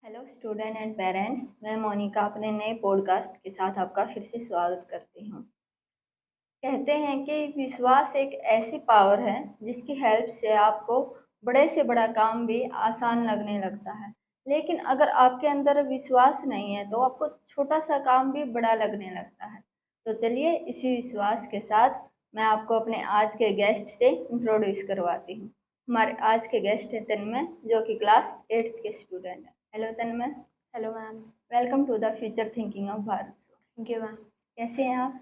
Hello student and parents, मैं मोनिका अपने नए पॉडकास्ट के साथ आपका फिर से स्वागत करती हूँ। कहते हैं कि विश्वास एक ऐसी पावर है जिसकी हेल्प से आपको बड़े से बड़ा काम भी आसान लगने लगता है। लेकिन अगर आपके अंदर विश्वास नहीं है तो आपको छोटा सा काम भी बड़ा लगने लगता है। तो चलिए इसी विश्वास के साथ मैं आपको अपने आज के गेस्ट से इंट्रोड्यूस करवाती हूँ। हमारे आज के गेस्ट हैं तन्मय, जो कि क्लास 8th के स्टूडेंट है। Hello Tanmay. Hello ma'am. Welcome to the future thinking of Bharat. Thank you ma'am. कैसे हैं आप?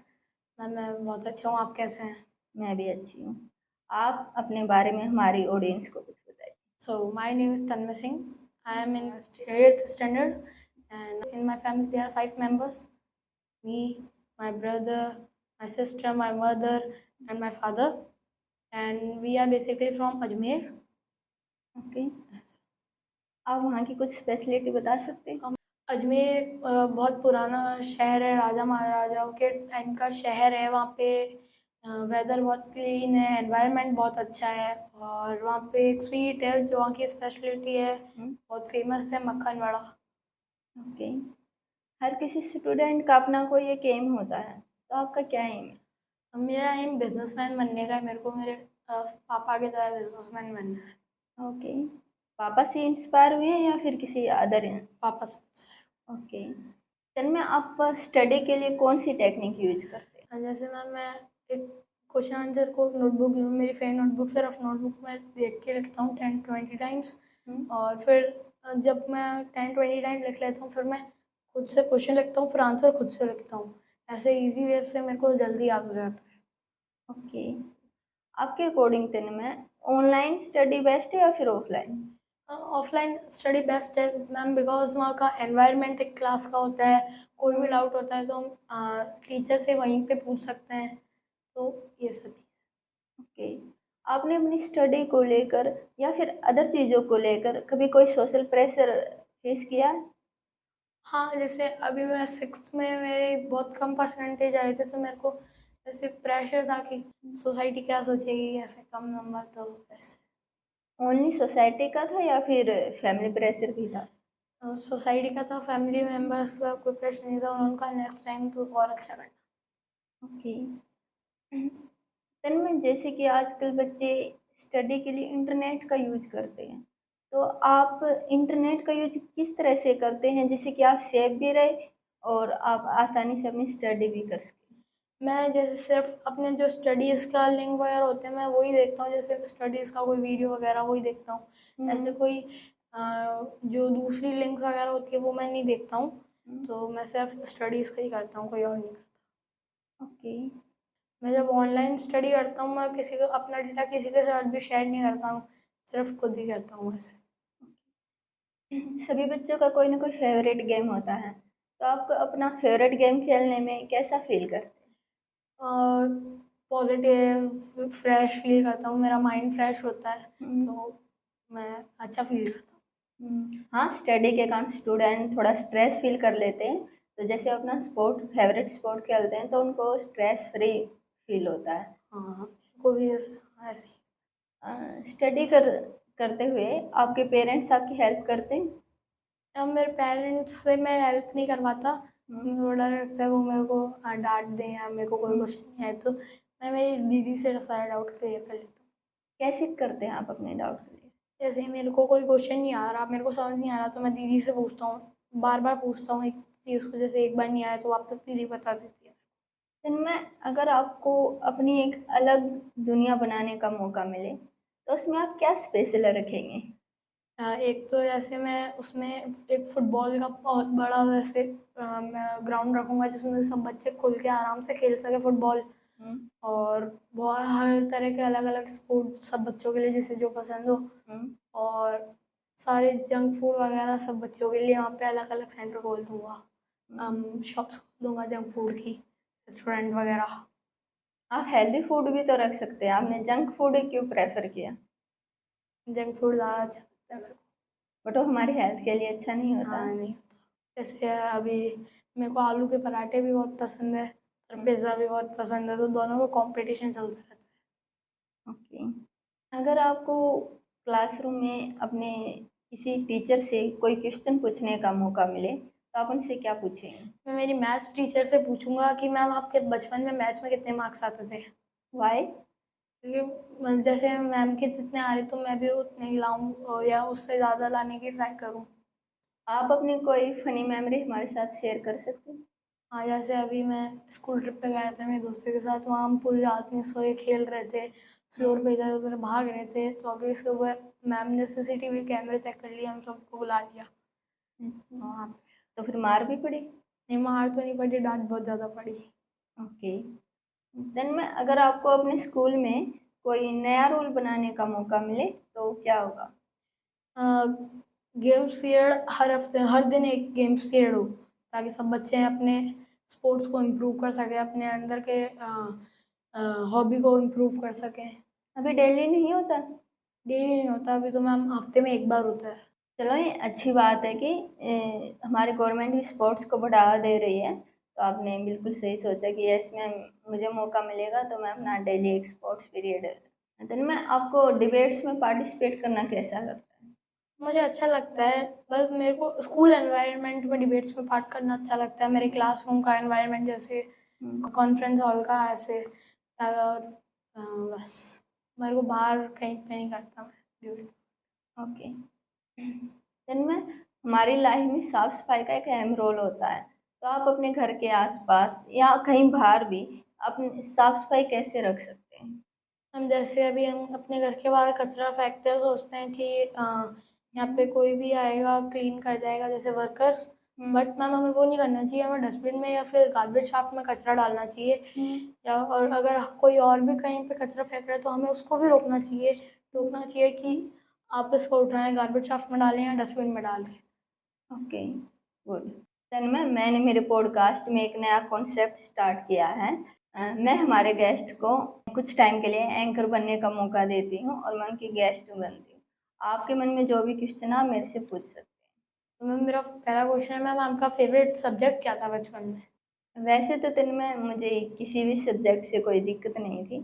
मैम मैं बहुत अच्छा हूँ, आप कैसे हैं? मैं भी अच्छी हूँ। आप अपने बारे में हमारी ऑडियंस को कुछ बताइए। So my name is Tanmay Singh. I am in 8th standard and in my family there are 5 members: me, my brother, my sister, my mother and my father, and we are basically from Ajmer. Okay, आप वहाँ की कुछ speciality बता सकते हैं? अजमेर बहुत पुराना शहर है, राजा महाराजाओं के टाइम का शहर है। वहाँ पे वेदर बहुत क्लीन है, एनवायरनमेंट बहुत अच्छा है, और वहाँ पे एक स्वीट है जो वहाँ की स्पेशलिटी है, बहुत फेमस है, मक्खन वड़ा। ओके, हर किसी स्टूडेंट का अपना कोई एक एम होता है, तो आपका क्या एम है? मेरा एम बिजनेसमैन बनने का है। मेरे को मेरे पापा की तरह बिजनेसमैन बनना है। ओके, पापा से इंस्पायर हुए हैं या फिर किसी अदर? पापा से। ओके, तन्मय आप स्टडी के लिए कौन सी टेक्निक यूज करते हैं? जैसे मैं एक क्वेश्चन आंसर को नोटबुक, मेरी फेवरेट नोटबुक से रफ नोटबुक में देख के लिखता हूँ 10-20 टाइम्स, और फिर जब मैं 10-20 टाइम लिख लेता हूँ फिर मैं खुद से क्वेश्चन लिखता हूँ, फिर आंसर खुद से लिखता हूँ। ऐसे इजी वे से मेरे को जल्दी याद हो जाता है। ओके, आपके अकॉर्डिंग तन्मय ऑनलाइन स्टडी बेस्ट है या फिर ऑफलाइन? ऑफलाइन स्टडी बेस्ट है मैम, बिकॉज वहाँ का एनवायरनमेंट एक क्लास का होता है। कोई भी डाउट होता है तो हम टीचर से वहीं पे पूछ सकते हैं, तो ये सब चीज़। ओके, आपने अपनी स्टडी को लेकर या फिर अदर चीज़ों को लेकर कभी कोई सोशल प्रेशर फेस किया है? हाँ, जैसे अभी मैं 6th में मेरे बहुत कम परसेंटेज आए थे, तो मेरे को ऐसे प्रेशर था कि सोसाइटी क्या सोचेगी, ऐसे कम नंबर, तो ऐसे ओनली सोसाइटी का था या फिर फैमिली प्रेशर भी था? सोसाइटी का था, फैमिली मेम्बर्स का कोई प्रेशर नहीं था, उनका नेक्स्ट टाइम तो और अच्छा करना। ओके, तन्मय जैसे कि आजकल बच्चे स्टडी के लिए इंटरनेट का यूज करते हैं, तो आप इंटरनेट का यूज किस तरह से करते हैं जिससे कि आप सेफ भी रहे और आप आसानी से अपनी स्टडी भी कर सकें? मैं जैसे सिर्फ अपने जो स्टडीज़ का लिंक वगैरह होते हैं मैं वही देखता हूँ, जैसे स्टडीज़ का कोई वीडियो वगैरह वही देखता हूँ। ऐसे कोई जो दूसरी लिंक्स वगैरह होती है वो मैं नहीं देखता हूँ। तो मैं सिर्फ स्टडीज़ का ही करता हूँ, कोई और नहीं करता। ओके, मैं जब ऑनलाइन स्टडी करता हूँ मैं किसी को अपना डेटा किसी के साथ भी शेयर नहीं करता हूँ, सिर्फ खुद ही करता हूँ वैसे। सभी बच्चों का कोई ना कोई फेवरेट गेम होता है, तो आपको अपना फेवरेट गेम खेलने में कैसा फील करते पॉजिटिव फ्रेश फील करता हूँ, मेरा माइंड फ्रेश होता है, हैं? तो मैं अच्छा फील करता हूँ। हाँ, स्टडी के कारण स्टूडेंट थोड़ा स्ट्रेस फील कर लेते हैं, तो जैसे अपना स्पोर्ट फेवरेट स्पोर्ट खेलते हैं तो उनको स्ट्रेस फ्री फील होता है। हाँ हाँ, मेरे को भी ऐसे ही। स्टडी करते हुए आपके पेरेंट्स आपकी हेल्प करते हैं? अब मेरे पेरेंट्स से मैं हेल्प नहीं करवाता, हम्म, मुझे बड़ा डर लगता है वो मेरे को डांट दें या मेरे को कोई हम्म। क्वेश्चन नहीं आए तो मैं मेरी दीदी से सारा डाउट क्लियर कर लेता हूँ। कैसे करते हैं आप अपने डाउट क्लियर? जैसे मेरे को कोई क्वेश्चन नहीं आ रहा, मेरे को समझ नहीं आ रहा, तो मैं दीदी से पूछता हूँ, बार बार पूछता हूँ एक चीज़ को, जैसे एक बार नहीं आया तो वापस दीदी बता देती है। जिनमें अगर आपको अपनी एक अलग दुनिया बनाने का मौका मिले तो उसमें आप क्या स्पेशल रखेंगे? एक तो जैसे मैं उसमें एक फुटबॉल का बहुत बड़ा वैसे मैं ग्राउंड रखूँगा जिसमें सब बच्चे खुल के आराम से खेल सके फुटबॉल, हम्म, और बहुत हर तरह के अलग अलग स्पोर्ट सब बच्चों के लिए जिसे जो पसंद हो, हम्म, और सारे जंक फूड वगैरह सब बच्चों के लिए वहाँ पे अलग अलग सेंटर खोल दूँगा। हम्म। शॉप्स खोल दूँगा जंक फूड की, रेस्टोरेंट वगैरह। आप हेल्दी फूड भी तो रख सकते हैं, आपने जंक फूड क्यों प्रेफर किया? जंक फूड ज़्यादा अच्छा लगता है मेरे को। बट वो हमारी हेल्थ के लिए अच्छा नहीं होता। हाँ, नहीं होता। जैसे अभी मेरे को आलू के पराठे भी बहुत पसंद है और पिज़्ज़ा भी बहुत पसंद है, तो दोनों का कॉम्पिटिशन चलता रहता है। ओके, अगर आपको क्लासरूम में अपने किसी टीचर से कोई क्वेश्चन पूछने का मौका मिले तो आप उनसे क्या पूछेंगे? मैं मेरी मैथ्स टीचर से पूछूंगा कि मैम आपके बचपन में मैथ्स में कितने मार्क्स आते थे, वाई? क्योंकि जैसे मैम के जितने आ रहे तो मैं भी उतने ही लाऊं या उससे ज़्यादा लाने की ट्राई करूं। आप अपनी कोई फनी मेमोरी हमारे साथ शेयर कर सकते हैं? हाँ, जैसे अभी मैं स्कूल ट्रिप पे गए थे मेरे दोस्तों के साथ, वहाँ हम पूरी रात नहीं सोए, खेल रहे थे, फ्लोर पे इधर उधर भाग रहे थे, तो अगले सुबह मैम ने सीसीटीवी कैमरे चेक कर लिया, हम सबको बुला लिया अच्छा, वहाँ पे। तो फिर मार भी पड़ी? नहीं, मार तो नहीं पड़ी, डांट बहुत ज़्यादा पड़ी। ओके। देन में अगर आपको अपने स्कूल में कोई नया रूल बनाने का मौका मिले तो क्या होगा? गेम्स पीरियड हर हफ्ते हर दिन एक गेम्स पीरियड हो, ताकि सब बच्चे अपने स्पोर्ट्स को इम्प्रूव कर सकें, अपने अंदर के हॉबी को इम्प्रूव कर सकें। अभी डेली नहीं होता? डेली नहीं होता, अभी तो मैम हफ्ते में एक बार होता है। चलो, ये अच्छी बात है कि हमारी गवर्नमेंट भी स्पोर्ट्स को बढ़ावा दे रही है। तो आपने बिल्कुल सही सोचा कि यस मैम, मुझे मौका मिलेगा तो मैं अपना डेली एक स्पोर्ट्स पीरियड। देन में आपको डिबेट्स में पार्टिसिपेट करना कैसा लगता है? मुझे अच्छा लगता है, बस मेरे को स्कूल एनवायरनमेंट में डिबेट्स में पार्ट करना अच्छा लगता है, मेरे क्लासरूम का एनवायरनमेंट जैसे कॉन्फ्रेंस हॉल का ऐसे। और बस मेरे को बाहर कहीं पे नहीं करता मैं डिबेट। ओके। देन में हमारी लाइफ में साफ सफाई का एक अहम रोल होता है। तो आप अपने घर के आसपास या कहीं बाहर भी अपनी साफ सफाई कैसे रख सकते हैं? हम जैसे अभी हम अपने घर के बाहर कचरा फेंकते हैं, सोचते हैं कि यहाँ पे कोई भी आएगा क्लीन कर जाएगा, जैसे वर्कर्स। बट मैम हमें वो नहीं करना चाहिए, हमें डस्टबिन में या फिर गार्बेज शाफ्ट में कचरा डालना चाहिए। या और अगर कोई और भी कहीं पे कचरा फेंक रहा है तो हमें उसको भी रोकना चाहिए कि आप इसको उठाएं, गार्बेज शाफ्ट में डालें या डस्टबिन में डालें। Okay, good. देन मैंने मेरे पॉडकास्ट में एक नया कॉन्सेप्ट स्टार्ट किया है। मैं हमारे गेस्ट को कुछ टाइम के लिए एंकर बनने का मौका देती हूँ और मैं उनकी गेस्ट बनती हूँ। आपके मन में जो भी क्वेश्चन आप मेरे से पूछ सकते तो मैम मेरा पहला क्वेश्चन है, मैम आपका फेवरेट सब्जेक्ट क्या था बचपन में? हैं। वैसे तो दिन में मुझे किसी भी सब्जेक्ट से कोई दिक्कत नहीं थी,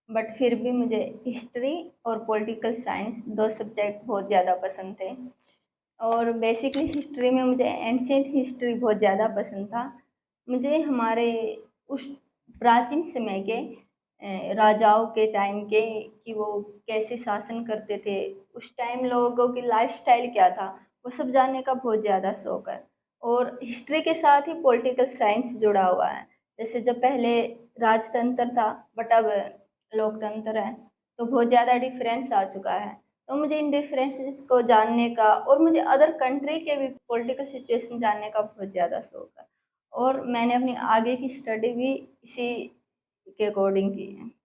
बट फिर भी मुझे हिस्ट्री और पॉलिटिकल साइंस दो सब्जेक्ट बहुत ज़्यादा पसंद थे। और बेसिकली हिस्ट्री में मुझे एंशियंट हिस्ट्री बहुत ज़्यादा पसंद था। मुझे हमारे उस प्राचीन समय के राजाओं के टाइम के कि वो कैसे शासन करते थे, उस टाइम लोगों की लाइफस्टाइल क्या था, वो सब जानने का बहुत ज़्यादा शौक है। और हिस्ट्री के साथ ही पॉलिटिकल साइंस जुड़ा हुआ है। जैसे जब पहले राजतंत्र था बट अब लोकतंत्र है, तो बहुत ज़्यादा डिफरेंस आ चुका है। तो मुझे इन डिफरेंसेस को जानने का और मुझे अदर कंट्री के भी पॉलिटिकल सिचुएशन जानने का बहुत ज़्यादा शौक है। और मैंने अपनी आगे की स्टडी भी इसी के अकॉर्डिंग की है।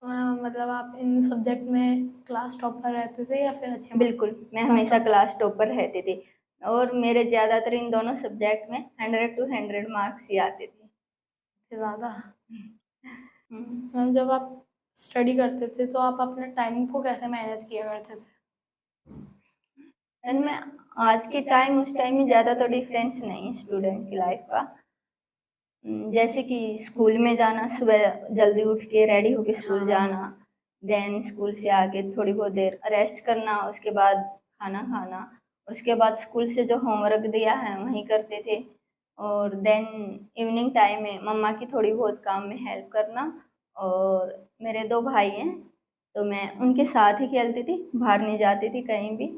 मतलब आप इन सब्जेक्ट में क्लास टॉपर रहते थे या फिर अच्छे मार्क्स? बिल्कुल, मैं हमेशा क्लास टॉपर रहती थी और मेरे ज़्यादातर इन दोनों सब्जेक्ट में 100 to 100 मार्क्स ही आते थे। ज़्यादा। हम्म। मैम जब आप स्टडी करते थे तो आप अपने टाइम को कैसे मैनेज किया करते थे? देन मैं आज के टाइम उस टाइम में ज़्यादा तो डिफरेंस नहीं है स्टूडेंट की लाइफ का। जैसे कि स्कूल में जाना, सुबह जल्दी उठ के रेडी होके स्कूल जाना, देन स्कूल से आके थोड़ी बहुत देर रेस्ट करना, उसके बाद खाना खाना, उसके बाद स्कूल से जो होमवर्क दिया है वही करते थे। और देन इवनिंग टाइम में मम्मा की थोड़ी बहुत काम में हेल्प करना। और मेरे दो भाई हैं तो मैं उनके साथ ही खेलती थी, बाहर नहीं जाती थी कहीं भी।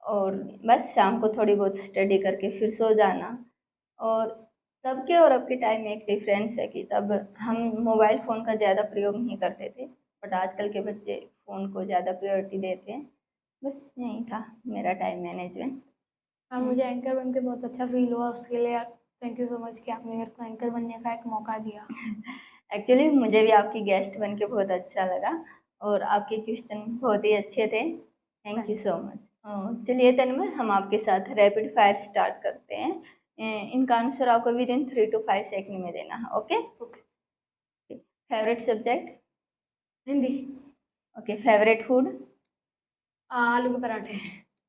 और बस शाम को थोड़ी बहुत स्टडी करके फिर सो जाना। और तब के और अब के टाइम में एक डिफरेंस है कि तब हम मोबाइल फ़ोन का ज़्यादा प्रयोग नहीं करते थे, बट आजकल के बच्चे फ़ोन को ज़्यादा प्रायोरिटी देते हैं। बस यही था मेरा टाइम मैनेजमेंट। हाँ, मुझे एंकर बन के बहुत अच्छा फील हुआ, उसके लिए थैंक यू सो मच कि आपने मेरे को एंकर बनने का एक मौका दिया। एक्चुअली मुझे भी आपकी गेस्ट बन के बहुत अच्छा लगा और आपके क्वेश्चन बहुत ही अच्छे थे। Thank you so much. चलिए तन्मय, हम आपके साथ रैपिड फायर स्टार्ट करते हैं। इनका आंसर आपको विद इन 3 to 5 सेकंड में देना है। Okay? Favourite subject? Hindi. Okay. Favourite food? आलू के पराठे।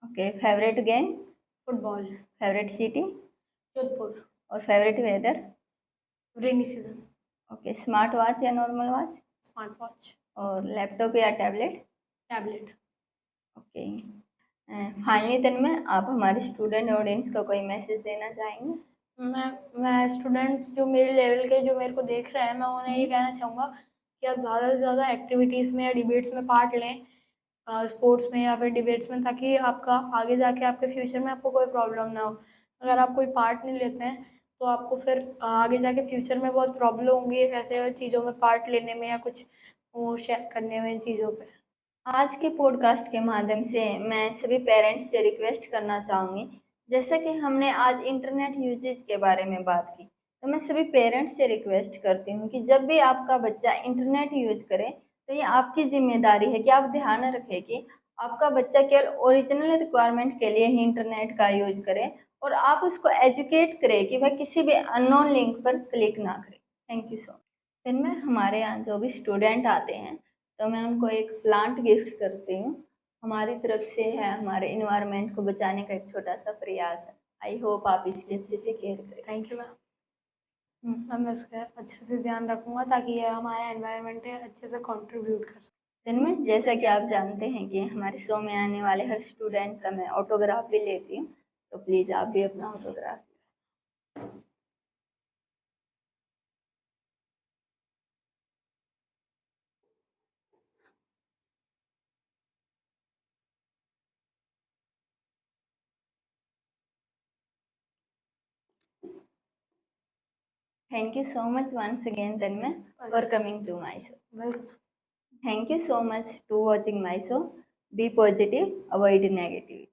Okay. Favourite game? Football. Favourite city? Jodhpur. और favourite weather? Rainy season. Okay. Smart watch या नॉर्मल वॉच? Smart watch. और लैपटॉप या tablet? Tablet. Okay. Finally Tanmay, आप हमारे स्टूडेंट ऑडियंस को कोई मैसेज देना चाहेंगे? मैं स्टूडेंट्स जो मेरे लेवल के जो मेरे को देख रहे हैं, मैं उन्हें ये कहना चाहूँगा कि आप ज़्यादा से ज़्यादा एक्टिविटीज़ में या डिबेट्स में पार्ट लें, स्पोर्ट्स में या फिर डिबेट्स में, ताकि आपका आगे जाके आपके फ्यूचर में आपको कोई प्रॉब्लम ना हो। अगर आप कोई पार्ट नहीं लेते हैं तो आपको फिर आगे जाके फ्यूचर में बहुत प्रॉब्लम होंगी ऐसे चीज़ों में पार्ट लेने में या कुछ वो शेयर करने में चीज़ों पे। आज के पॉडकास्ट के माध्यम से मैं सभी पेरेंट्स से रिक्वेस्ट करना चाहूँगी, जैसा कि हमने आज इंटरनेट यूजेज के बारे में बात की, तो मैं सभी पेरेंट्स से रिक्वेस्ट करती हूँ कि जब भी आपका बच्चा इंटरनेट यूज करे तो ये आपकी जिम्मेदारी है कि आप ध्यान रखें कि आपका बच्चा केवल ओरिजिनल रिक्वायरमेंट के लिए ही इंटरनेट का यूज करे और आप उसको एजुकेट करें कि वह किसी भी अननोन लिंक पर क्लिक ना करे। Thank you so much. फिर मैं हमारे यहाँ जो भी स्टूडेंट आते हैं तो मैं उनको एक प्लांट गिफ्ट करती हूँ। हमारी तरफ से है, हमारे इन्वायरमेंट को बचाने का एक छोटा सा प्रयास है। आई होप आप इसकी अच्छे से केयर करें। Thank you ma'am. मैं इसका अच्छे से ध्यान रखूँगा ताकि ये हमारा एनवायरनमेंट है अच्छे से कंट्रीब्यूट कर सके। जिनमें जैसा कि आप जानते हैं कि हमारे शो में आने वाले हर स्टूडेंट का मैं ऑटोग्राफ भी लेती हूँ, तो प्लीज़ आप भी अपना autograph. Thank you so much once again, Tanmay, for coming to my show. Welcome. Thank you so much to watching my show. Be positive, avoid negativity.